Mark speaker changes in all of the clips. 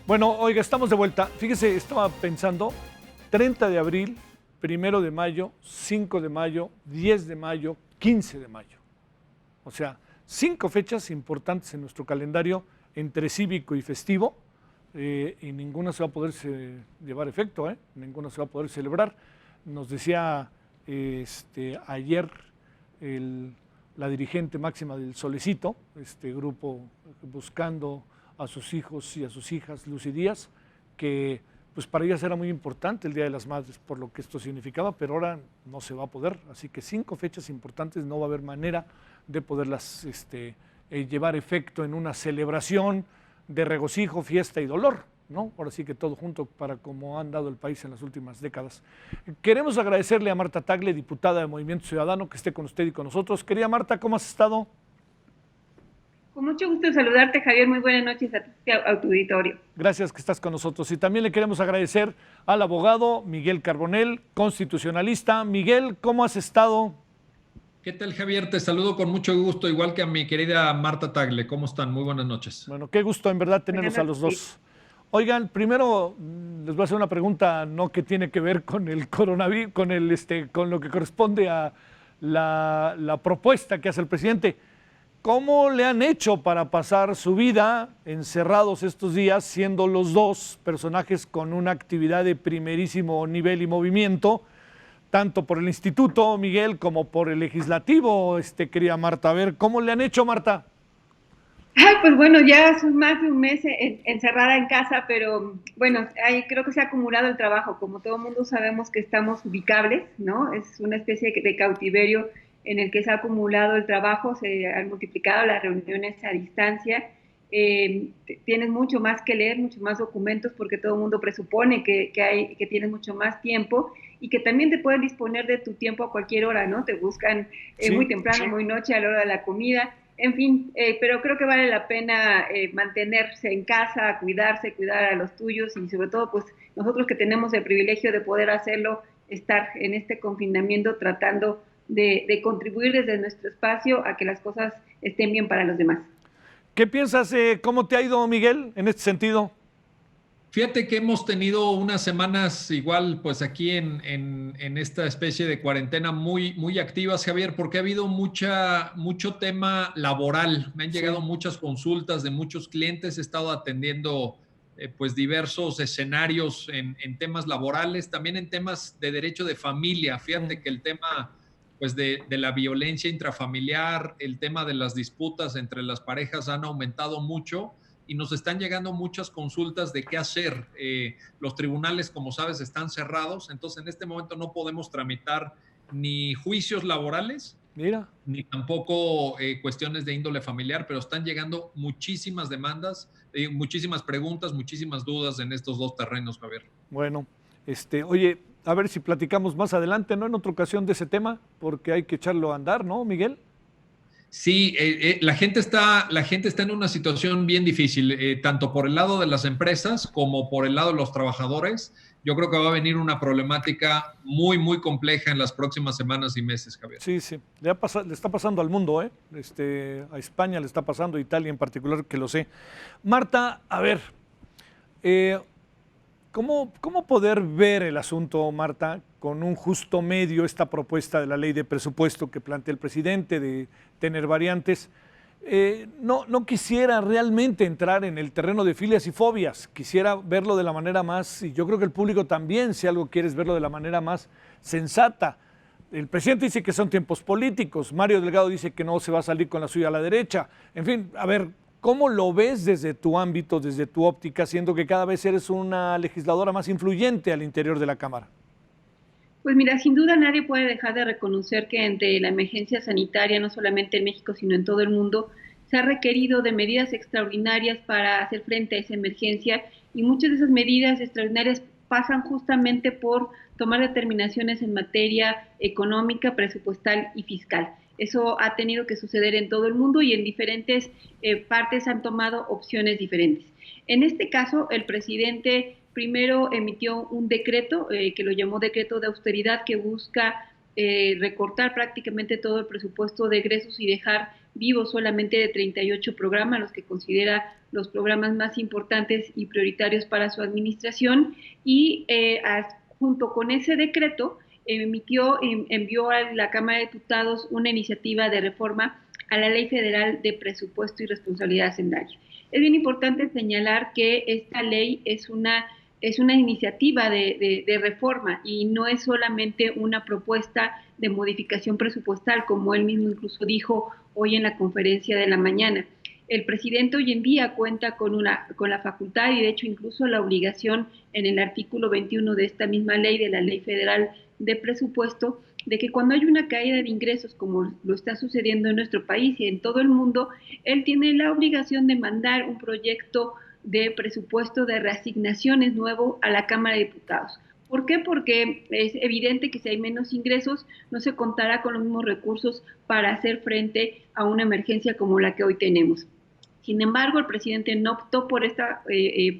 Speaker 1: Bueno, oiga, estamos de vuelta. Fíjese, estaba pensando, 30 de abril, 1 de mayo, 5 de mayo, 10 de mayo, 15 de mayo. O sea, 5 fechas importantes en nuestro calendario entre cívico y festivo, y ninguna se va a poder llevar efecto, ninguna se va a poder celebrar. Nos decía ayer la dirigente máxima del Solecito, este grupo buscando a sus hijos y a sus hijas, Lucy Díaz, que pues para ellas era muy importante el Día de las Madres por lo que esto significaba, pero ahora no se va a poder. Así que 5 fechas importantes no va a haber manera de poderlas llevar efecto en una celebración de regocijo, fiesta y dolor, ¿no? Ahora sí que todo junto para como ha andado el país en las últimas décadas. Queremos agradecerle a Marta Tagle, diputada de Movimiento Ciudadano, que esté con usted y con nosotros. Querida Marta, ¿cómo has estado?
Speaker 2: Con mucho gusto saludarte, Javier. Muy buenas noches a tu auditorio.
Speaker 1: Gracias que estás con nosotros. Y también le queremos agradecer al abogado Miguel Carbonell, constitucionalista. Miguel, ¿cómo has estado?
Speaker 3: ¿Qué tal, Javier? Te saludo con mucho gusto, igual que a mi querida Marta Tagle. ¿Cómo están? Muy buenas noches.
Speaker 1: Bueno, qué gusto en verdad tenerlos a los dos. Oigan, primero les voy a hacer una pregunta no que tiene que ver con el coronavirus, con lo que corresponde a la propuesta que hace el presidente. ¿Cómo le han hecho para pasar su vida encerrados estos días, siendo los dos personajes con una actividad de primerísimo nivel y movimiento, tanto por el Instituto, Miguel, como por el Legislativo, querida Marta? A ver, ¿cómo le han hecho, Marta?
Speaker 2: Ay, pues bueno, ya son más de un mes encerrada en casa, pero bueno, creo que se ha acumulado el trabajo. Como todo el mundo sabemos que estamos ubicables, ¿no? Es una especie de cautiverio en el que se ha acumulado el trabajo, se han multiplicado las reuniones a distancia. Tienes mucho más que leer, mucho más documentos, porque todo el mundo presupone que tienes mucho más tiempo y que también te pueden disponer de tu tiempo a cualquier hora, ¿no? Te buscan muy temprano, muy noche, a la hora de la comida. En fin, pero creo que vale la pena mantenerse en casa, cuidarse, cuidar a los tuyos y sobre todo, pues nosotros que tenemos el privilegio de poder hacerlo, estar en este confinamiento tratando de contribuir desde nuestro espacio a que las cosas estén bien para los demás.
Speaker 1: ¿Qué piensas? ¿Cómo te ha ido, Miguel, en este sentido?
Speaker 3: Fíjate que hemos tenido unas semanas igual, pues aquí en esta especie de cuarentena muy activas, Javier, porque ha habido mucho tema laboral. Me han llegado muchas consultas de muchos clientes, he estado atendiendo pues diversos escenarios en temas laborales, también en temas de derecho de familia. Fíjate que el tema pues de la violencia intrafamiliar, el tema de las disputas entre las parejas han aumentado mucho y nos están llegando muchas consultas de qué hacer. Los tribunales, como sabes, están cerrados, entonces en este momento no podemos tramitar ni juicios laborales,
Speaker 1: Mira,
Speaker 3: ni tampoco cuestiones de índole familiar, pero están llegando muchísimas demandas, muchísimas preguntas, muchísimas dudas en estos dos terrenos, Javier.
Speaker 1: bueno, oye, a ver si platicamos más adelante, ¿no? En otra ocasión de ese tema, porque hay que echarlo a andar, ¿no, Miguel?
Speaker 3: Sí, la gente está en una situación bien difícil, tanto por el lado de las empresas como por el lado de los trabajadores. Yo creo que va a venir una problemática muy compleja en las próximas semanas y meses, Javier.
Speaker 1: Sí, sí, le está pasando al mundo, ¿eh? A España le está pasando, a Italia en particular, que lo sé. Marta, a ver, eh, ¿cómo poder ver el asunto, Marta, con un justo medio esta propuesta de la ley de presupuesto que plantea el presidente de tener variantes? No quisiera realmente entrar en el terreno de filias y fobias, quisiera verlo de la manera más, y yo creo que el público también, si algo quieres verlo de la manera más sensata. El presidente dice que son tiempos políticos, Mario Delgado dice que no se va a salir con la suya a la derecha. En fin, a ver, ¿cómo lo ves desde tu ámbito, desde tu óptica, siendo que cada vez eres una legisladora más influyente al interior de la Cámara?
Speaker 2: Pues mira, sin duda nadie puede dejar de reconocer que ante la emergencia sanitaria, no solamente en México, sino en todo el mundo, se ha requerido de medidas extraordinarias para hacer frente a esa emergencia y muchas de esas medidas extraordinarias pasan justamente por tomar determinaciones en materia económica, presupuestal y fiscal. Eso ha tenido que suceder en todo el mundo y en diferentes partes han tomado opciones diferentes. En este caso, el presidente primero emitió un decreto que lo llamó decreto de austeridad que busca recortar prácticamente todo el presupuesto de egresos y dejar vivo solamente de 38 programas, los que considera los programas más importantes y prioritarios para su administración, y junto con ese decreto envió a la Cámara de Diputados una iniciativa de reforma a la Ley Federal de Presupuesto y Responsabilidad Hacendaria. Es bien importante señalar que esta ley es una iniciativa de reforma y no es solamente una propuesta de modificación presupuestal, como él mismo incluso dijo hoy en la conferencia de la mañana. El presidente hoy en día cuenta con la facultad y de hecho incluso la obligación en el artículo 21 de esta misma ley, de la Ley Federal de Presupuesto, de que cuando hay una caída de ingresos como lo está sucediendo en nuestro país y en todo el mundo, él tiene la obligación de mandar un proyecto de presupuesto de reasignaciones nuevo a la Cámara de Diputados. ¿Por qué? Porque es evidente que si hay menos ingresos, no se contará con los mismos recursos para hacer frente a una emergencia como la que hoy tenemos. Sin embargo, el presidente no optó por esta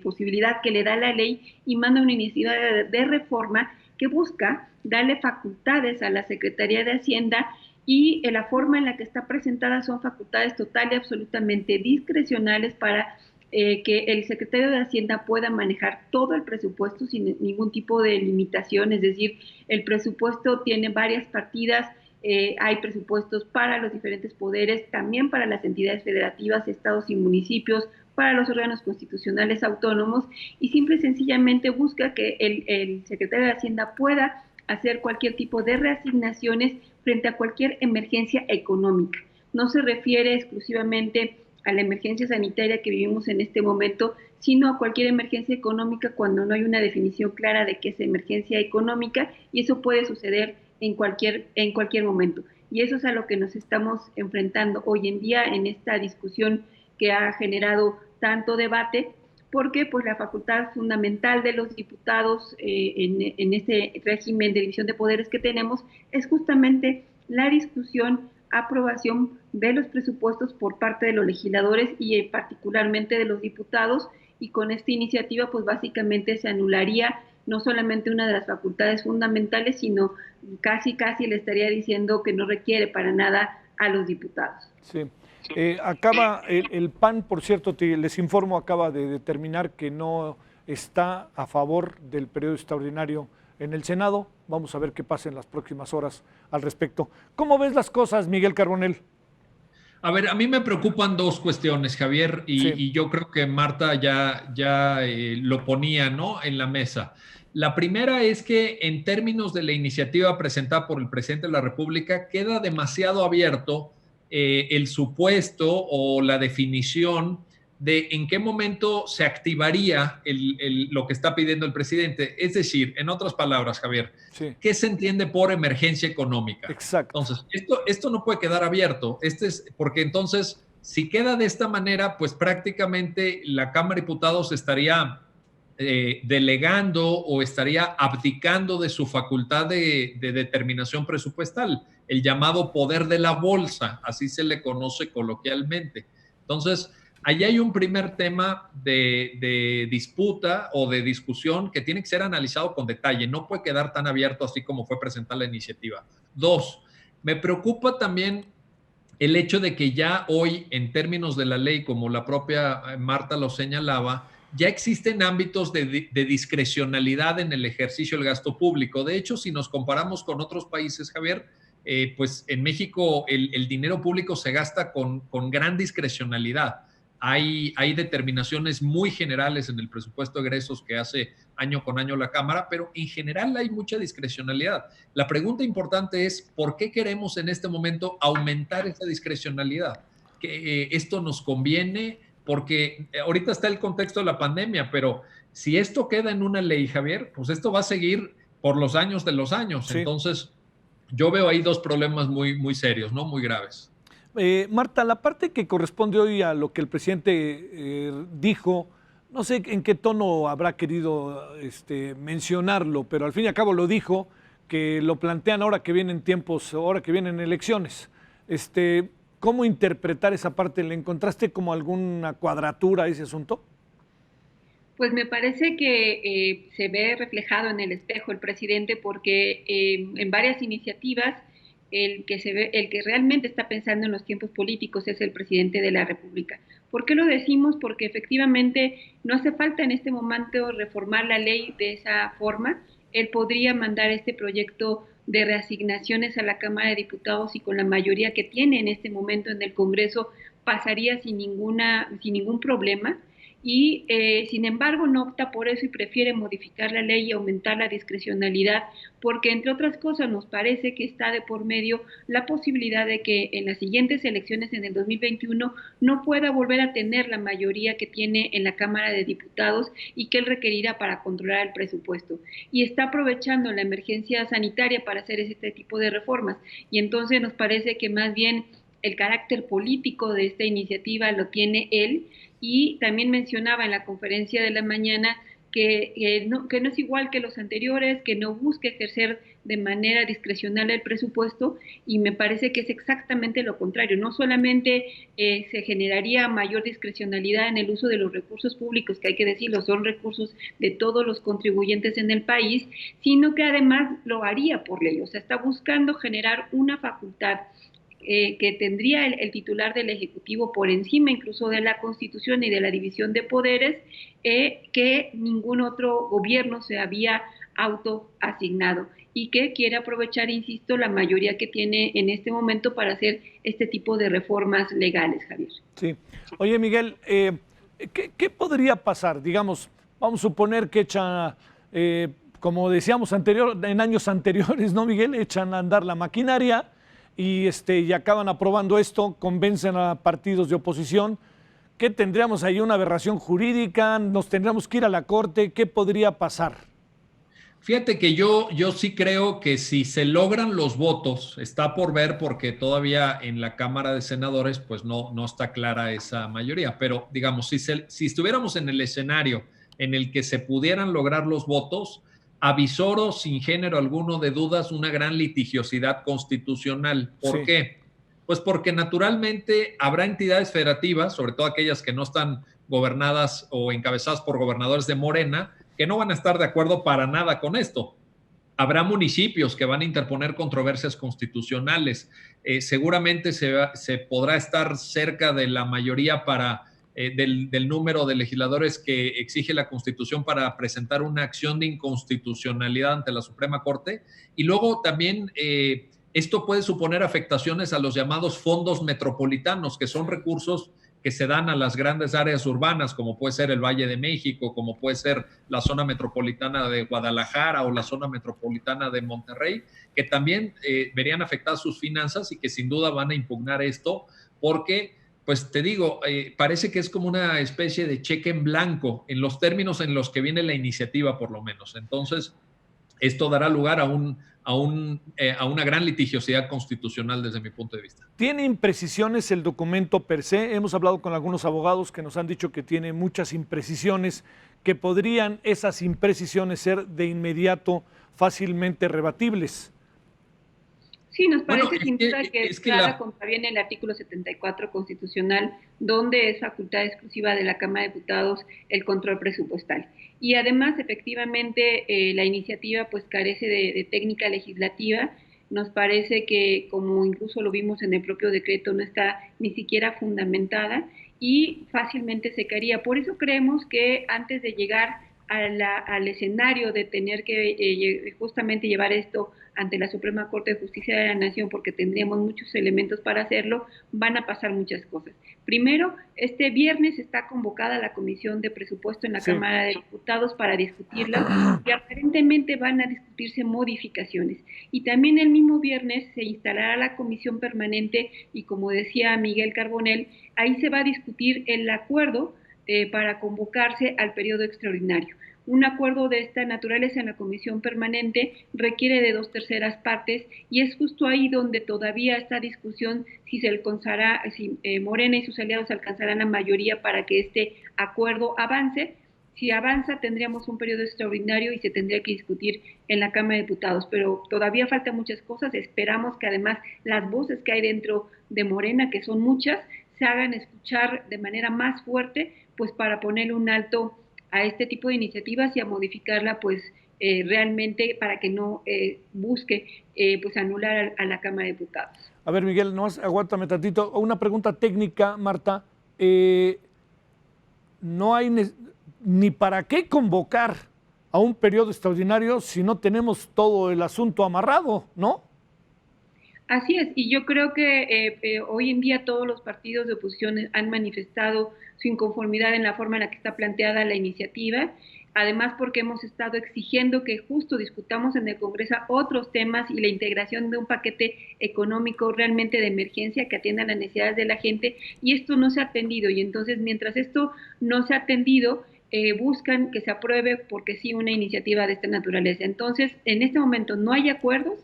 Speaker 2: posibilidad que le da la ley y manda una iniciativa de reforma que busca darle facultades a la Secretaría de Hacienda, y la forma en la que está presentada son facultades total y absolutamente discrecionales para que el secretario de Hacienda pueda manejar todo el presupuesto sin ningún tipo de limitación. Es decir, el presupuesto tiene varias partidas, hay presupuestos para los diferentes poderes, también para las entidades federativas, estados y municipios, para los órganos constitucionales autónomos, y simple y sencillamente busca que el secretario de Hacienda pueda hacer cualquier tipo de reasignaciones frente a cualquier emergencia económica. No se refiere exclusivamente a la emergencia sanitaria que vivimos en este momento, sino a cualquier emergencia económica cuando no hay una definición clara de qué es emergencia económica, y eso puede suceder en cualquier momento. Y eso es a lo que nos estamos enfrentando hoy en día en esta discusión que ha generado tanto debate, porque pues la facultad fundamental de los diputados en este régimen de división de poderes que tenemos es justamente la discusión, aprobación de los presupuestos por parte de los legisladores y particularmente de los diputados, y con esta iniciativa pues básicamente se anularía no solamente una de las facultades fundamentales, sino casi le estaría diciendo que no requiere para nada a los diputados.
Speaker 1: Sí. Acaba el PAN, por cierto, les informo, acaba de determinar que no está a favor del periodo extraordinario en el Senado. Vamos a ver qué pasa en las próximas horas al respecto. ¿Cómo ves las cosas, Miguel Carbonell?
Speaker 3: A ver, a mí me preocupan dos cuestiones, Javier, y yo creo que Marta ya lo ponía, ¿no?, en la mesa. La primera es que en términos de la iniciativa presentada por el presidente de la República, queda demasiado abierto el supuesto o la definición de en qué momento se activaría lo que está pidiendo el presidente. Es decir, en otras palabras, Javier, sí, ¿qué se entiende por emergencia económica?
Speaker 1: Exacto.
Speaker 3: Entonces, esto no puede quedar abierto, porque entonces, si queda de esta manera, pues prácticamente la Cámara de Diputados estaría delegando o estaría abdicando de su facultad de determinación presupuestal, el llamado poder de la bolsa, así se le conoce coloquialmente. Entonces, ahí hay un primer tema de disputa o de discusión que tiene que ser analizado con detalle, no puede quedar tan abierto así como fue presentada la iniciativa. Dos, me preocupa también el hecho de que ya hoy, en términos de la ley, como la propia Marta lo señalaba, ya existen ámbitos de discrecionalidad en el ejercicio del gasto público. De hecho, si nos comparamos con otros países, Javier, pues en México el dinero público se gasta con gran discrecionalidad. Hay determinaciones muy generales en el presupuesto de egresos que hace año con año la Cámara, pero en general hay mucha discrecionalidad. La pregunta importante es, ¿por qué queremos en este momento aumentar esa discrecionalidad? ¿Que esto nos conviene? Porque ahorita está el contexto de la pandemia, pero si esto queda en una ley, Javier, pues esto va a seguir por los años de los años. Sí. Entonces, yo veo ahí dos problemas muy serios, ¿no? Muy graves.
Speaker 1: Marta, la parte que corresponde hoy a lo que el presidente dijo, no sé en qué tono habrá querido mencionarlo, pero al fin y al cabo lo dijo, que lo plantean ahora que vienen tiempos, ahora que vienen elecciones. ¿Cómo interpretar esa parte? ¿Le encontraste como alguna cuadratura a ese asunto?
Speaker 2: Pues me parece que se ve reflejado en el espejo el presidente, porque en varias iniciativas el que realmente está pensando en los tiempos políticos es el presidente de la República. ¿Por qué lo decimos? Porque efectivamente no hace falta en este momento reformar la ley de esa forma. Él podría mandar este proyecto de reasignaciones a la Cámara de Diputados y con la mayoría que tiene en este momento en el Congreso pasaría sin ningún problema. Y sin embargo no opta por eso y prefiere modificar la ley y aumentar la discrecionalidad, porque entre otras cosas nos parece que está de por medio la posibilidad de que en las siguientes elecciones en el 2021 no pueda volver a tener la mayoría que tiene en la Cámara de Diputados y que él requerirá para controlar el presupuesto. Y está aprovechando la emergencia sanitaria para hacer este tipo de reformas. Y entonces nos parece que más bien el carácter político de esta iniciativa lo tiene él. Y también mencionaba en la conferencia de la mañana que no es igual que los anteriores, que no busque ejercer de manera discrecional el presupuesto, y me parece que es exactamente lo contrario. No solamente se generaría mayor discrecionalidad en el uso de los recursos públicos, que hay que decirlo, son recursos de todos los contribuyentes en el país, sino que además lo haría por ley. O sea, está buscando generar una facultad que tendría el titular del Ejecutivo por encima incluso de la Constitución y de la división de poderes, que ningún otro gobierno se había autoasignado y que quiere aprovechar, insisto, la mayoría que tiene en este momento para hacer este tipo de reformas legales, Javier.
Speaker 1: Sí. Oye, Miguel, ¿qué podría pasar? Digamos, vamos a suponer que como decíamos en años anteriores, ¿no, Miguel? Echan a andar la maquinaria y acaban aprobando esto, convencen a partidos de oposición. ¿Qué tendríamos ahí? ¿Una aberración jurídica? ¿Nos tendríamos que ir a la corte? ¿Qué podría pasar?
Speaker 3: Fíjate que yo sí creo que si se logran los votos, está por ver porque todavía en la Cámara de Senadores pues no está clara esa mayoría, pero digamos, si estuviéramos en el escenario en el que se pudieran lograr los votos, avisoro sin género alguno de dudas una gran litigiosidad constitucional. ¿Por
Speaker 1: Sí.
Speaker 3: qué? Pues porque naturalmente habrá entidades federativas, sobre todo aquellas que no están gobernadas o encabezadas por gobernadores de Morena, que no van a estar de acuerdo para nada con esto. Habrá municipios que van a interponer controversias constitucionales. Seguramente se podrá estar cerca de la mayoría del número de legisladores que exige la Constitución para presentar una acción de inconstitucionalidad ante la Suprema Corte. Y luego también esto puede suponer afectaciones a los llamados fondos metropolitanos, que son recursos que se dan a las grandes áreas urbanas, como puede ser el Valle de México, como puede ser la zona metropolitana de Guadalajara o la zona metropolitana de Monterrey, que también verían afectadas sus finanzas y que sin duda van a impugnar esto, porque, pues te digo, parece que es como una especie de cheque en blanco en los términos en los que viene la iniciativa, por lo menos. Entonces, esto dará lugar a una gran litigiosidad constitucional desde mi punto de vista.
Speaker 1: ¿Tiene imprecisiones el documento per se? Hemos hablado con algunos abogados que nos han dicho que tiene muchas imprecisiones, que podrían esas imprecisiones ser de inmediato fácilmente rebatibles.
Speaker 2: Sí, nos parece sin duda que contraviene el artículo 74 constitucional, donde es facultad exclusiva de la Cámara de Diputados el control presupuestal. Y además, efectivamente, la iniciativa pues carece de técnica legislativa. Nos parece que, como incluso lo vimos en el propio decreto, no está ni siquiera fundamentada y fácilmente se caería. Por eso creemos que antes de llegar al escenario de tener que justamente llevar esto ante la Suprema Corte de Justicia de la Nación, porque tendríamos muchos elementos para hacerlo, van a pasar muchas cosas. Primero, este viernes está convocada la Comisión de Presupuesto en la Cámara de Diputados para discutirla y aparentemente van a discutirse modificaciones. Y también el mismo viernes se instalará la Comisión Permanente y, como decía Miguel Carbonell, ahí se va a discutir el acuerdo para convocarse al periodo extraordinario. Un acuerdo de esta naturaleza en la Comisión Permanente requiere de 2/3 partes y es justo ahí donde todavía está discusión si Morena y sus aliados alcanzarán la mayoría para que este acuerdo avance. Si avanza, tendríamos un periodo extraordinario y se tendría que discutir en la Cámara de Diputados, pero todavía faltan muchas cosas. Esperamos que además las voces que hay dentro de Morena, que son muchas, se hagan escuchar de manera más fuerte, pues para poner un alto a este tipo de iniciativas y a modificarla, pues, realmente para que no busque pues anular a la Cámara de Diputados.
Speaker 1: A ver, Miguel, no, aguántame tantito. Una pregunta técnica, Marta. No hay ni para qué convocar a un periodo extraordinario si no tenemos todo el asunto amarrado, ¿no?
Speaker 2: Así es, y yo creo que hoy en día todos los partidos de oposición han manifestado su inconformidad en la forma en la que está planteada la iniciativa, además porque hemos estado exigiendo que justo discutamos en el Congreso otros temas y la integración de un paquete económico realmente de emergencia que atienda las necesidades de la gente, y esto no se ha atendido, y entonces mientras esto no se ha atendido, buscan que se apruebe porque sí una iniciativa de esta naturaleza. Entonces, en este momento no hay acuerdos.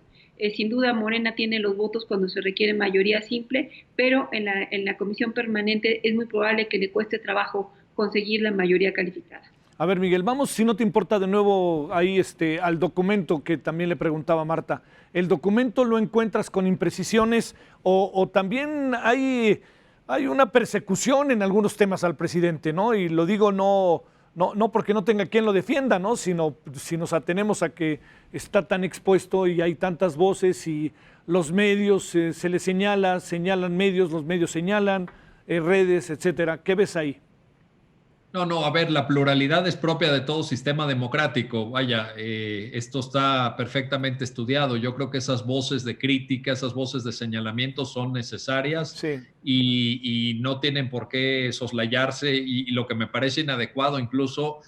Speaker 2: Sin duda Morena tiene los votos cuando se requiere mayoría simple, pero en la comisión permanente es muy probable que le cueste trabajo conseguir la mayoría calificada.
Speaker 1: A ver, Miguel, vamos, si no te importa, de nuevo ahí al documento que también le preguntaba Marta. ¿El documento lo encuentras con imprecisiones o también hay una persecución en algunos temas al presidente, ¿no? Y lo digo no porque no tenga quien lo defienda, ¿no? Sino si nos atenemos a que está tan expuesto y hay tantas voces y los medios se le señalan medios, los medios señalan, redes, etcétera. ¿Qué ves ahí?
Speaker 3: No, a ver, la pluralidad es propia de todo sistema democrático. Vaya, esto está perfectamente estudiado. Yo creo que esas voces de crítica, esas voces de señalamiento son necesarias,
Speaker 1: sí,
Speaker 3: y no tienen por qué soslayarse. Y lo que me parece inadecuado, incluso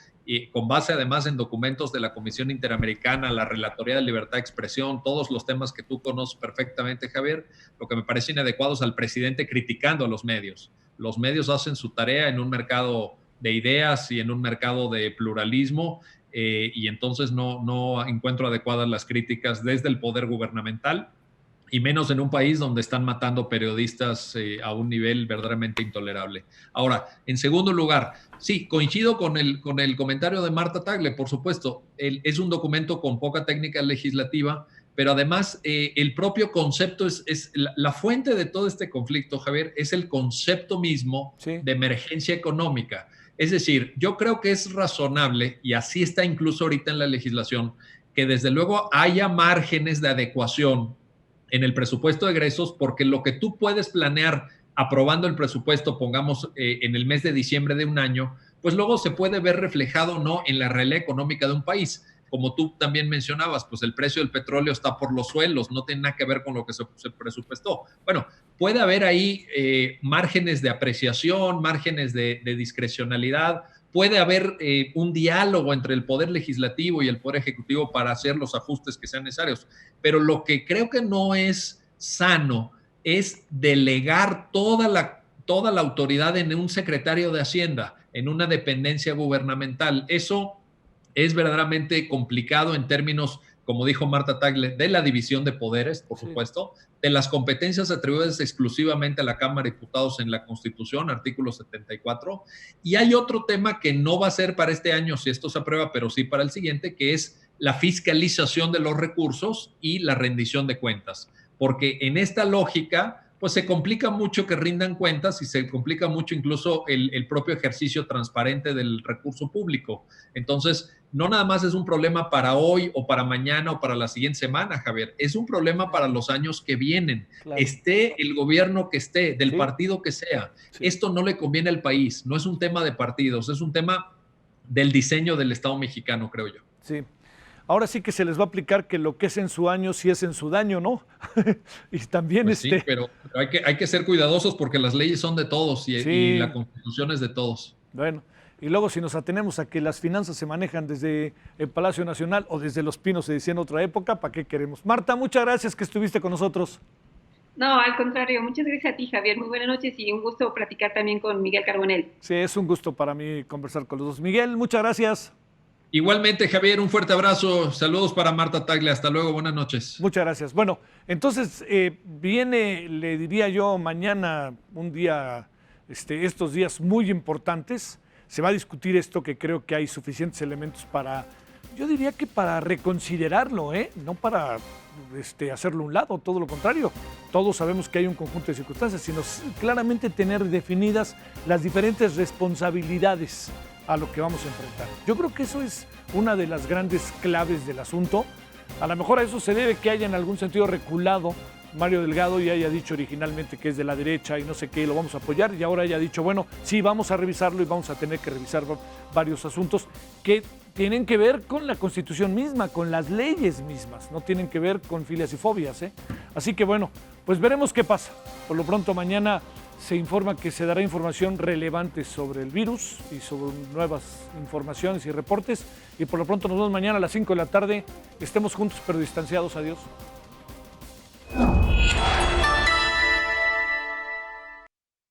Speaker 3: con base además en documentos de la Comisión Interamericana, la Relatoría de Libertad de Expresión, todos los temas que tú conoces perfectamente, Javier, lo que me parece inadecuado es al presidente criticando a los medios. Los medios hacen su tarea en un mercado de ideas y en un mercado de pluralismo, y entonces no encuentro adecuadas las críticas desde el poder gubernamental, y menos en un país donde están matando periodistas a un nivel verdaderamente intolerable. Ahora, en segundo lugar, sí, coincido con el comentario de Marta Tagle, por supuesto. Es un documento con poca técnica legislativa, pero además el propio concepto es la fuente de todo este conflicto, Javier, es el concepto mismo
Speaker 1: sí,
Speaker 3: de emergencia económica. Es decir, yo creo que es razonable, y así está incluso ahorita en la legislación, que desde luego haya márgenes de adecuación en el presupuesto de egresos, porque lo que tú puedes planear aprobando el presupuesto, pongamos en el mes de diciembre de un año, pues luego se puede ver reflejado o no en la realidad económica de un país. Como tú también mencionabas, pues el precio del petróleo está por los suelos, no tiene nada que ver con lo que se presupuestó. Bueno, puede haber ahí márgenes de apreciación, márgenes de discrecionalidad, puede haber un diálogo entre el Poder Legislativo y el Poder Ejecutivo para hacer los ajustes que sean necesarios. Pero lo que creo que no es sano es delegar toda la autoridad en un secretario de Hacienda, en una dependencia gubernamental. Eso es verdaderamente complicado en términos, como dijo Marta Tagle, de la división de poderes, por supuesto, de las competencias atribuidas exclusivamente a la Cámara de Diputados en la Constitución, artículo 74. Y hay otro tema que no va a ser para este año, si esto se aprueba, pero sí para el siguiente, que es la fiscalización de los recursos y la rendición de cuentas. Porque en esta lógica, pues se complica mucho que rindan cuentas y se complica mucho incluso el propio ejercicio transparente del recurso público. Entonces, no nada más es un problema para hoy o para mañana o para la siguiente semana, Javier, es un problema para los años que vienen. Claro. Esté el gobierno que esté, del partido que sea. Esto no le conviene al país, no es un tema de partidos, es un tema del diseño del Estado mexicano, creo yo.
Speaker 1: Sí. Ahora sí que se les va a aplicar que lo que es en su año sí es en su daño, ¿no? Y también
Speaker 3: pues sí, pero hay que ser cuidadosos porque las leyes son de todos y la Constitución es de todos.
Speaker 1: Bueno, y luego si nos atenemos a que las finanzas se manejan desde el Palacio Nacional o desde Los Pinos, se decía en otra época, ¿para qué queremos? Marta, muchas gracias que estuviste con nosotros.
Speaker 2: No, al contrario, muchas gracias a ti, Javier. Muy buenas noches y un gusto platicar también con Miguel Carbonell.
Speaker 1: Sí, es un gusto para mí conversar con los dos. Miguel, muchas gracias.
Speaker 3: Igualmente, Javier, un fuerte abrazo. Saludos para Marta Tagle. Hasta luego, buenas noches.
Speaker 1: Muchas gracias. Bueno, entonces viene, le diría yo, mañana un día, estos días muy importantes. Se va a discutir esto que creo que hay suficientes elementos para, yo diría que para reconsiderarlo, no para hacerlo a un lado, todo lo contrario. Todos sabemos que hay un conjunto de circunstancias, sino claramente tener definidas las diferentes responsabilidades a lo que vamos a enfrentar. Yo creo que eso es una de las grandes claves del asunto. A lo mejor a eso se debe que haya en algún sentido reculado Mario Delgado y haya dicho originalmente que es de la derecha y no sé qué, lo vamos a apoyar, y ahora haya dicho, bueno, sí, vamos a revisarlo y vamos a tener que revisar varios asuntos que tienen que ver con la Constitución misma, con las leyes mismas, no tienen que ver con filias y fobias, ¿eh? Así que bueno, pues veremos qué pasa. Por lo pronto mañana se informa que se dará información relevante sobre el virus y sobre nuevas informaciones y reportes, y por lo pronto nos vemos mañana a las 5 de la tarde. Estemos juntos pero distanciados. Adiós.